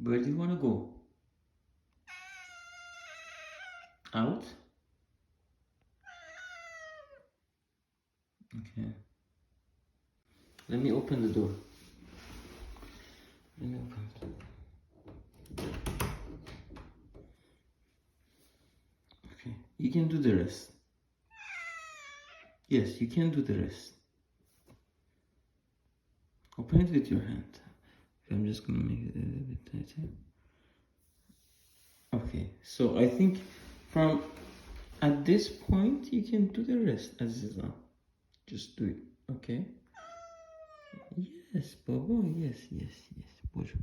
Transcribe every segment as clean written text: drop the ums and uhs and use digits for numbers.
Where do you want to go? Out? Okay. Let me open the door. Let me open the door. Okay. You can do the rest. Yes, you can do the rest. Open it with your hand. I'm just gonna make it a little bit tighter. Okay, so I think from at this point you can do the rest, Aziza. Just do it, okay? Yes, Baba, yes, yes, yes. Buyur.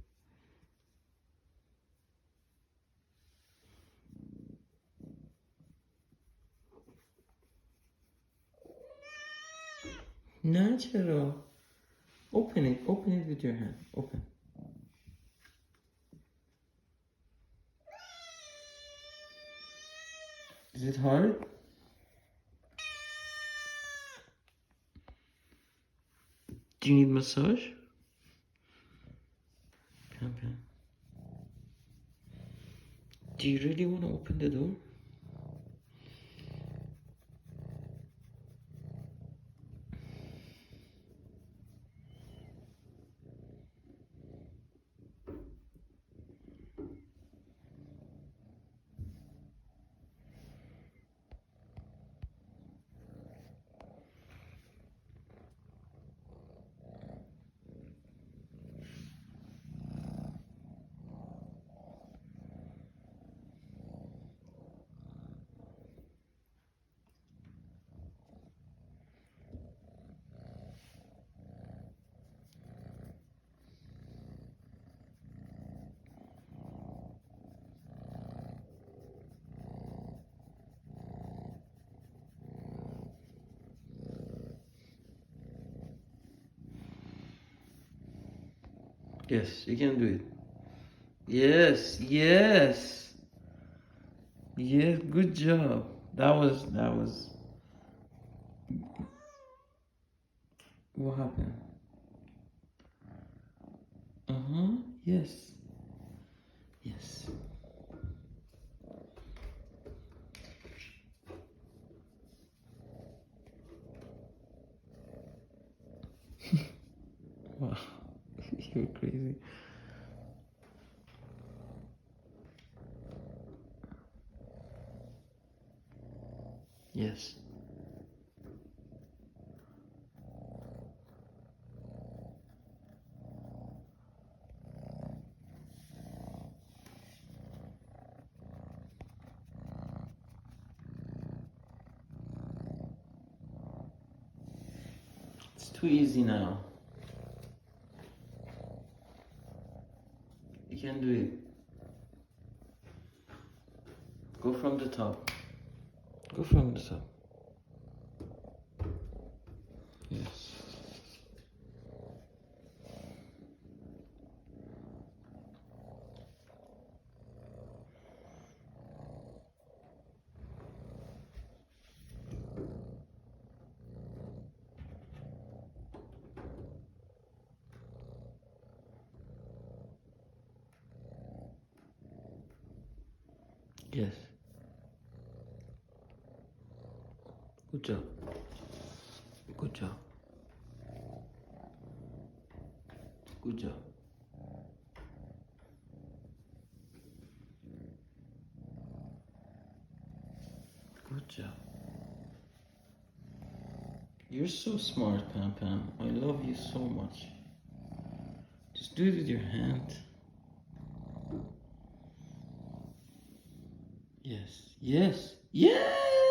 Natural. Open it with your hand. Open. Is it hard? Do you need massage? PamPam. Do you really want to open the door? Yes, you can do it. Yes, yes. Yes, good job. That was what happened? Uh-huh. Yes. Yes. Wow. You're crazy. Yes. It's too easy now. You can do it. Go from the top. Go from the top. Yes. Yes. Good job. Good job. Good job. Good job. You're so smart, PamPam. I love you so much. Just do it with your hand. Yes. Yes. Yes.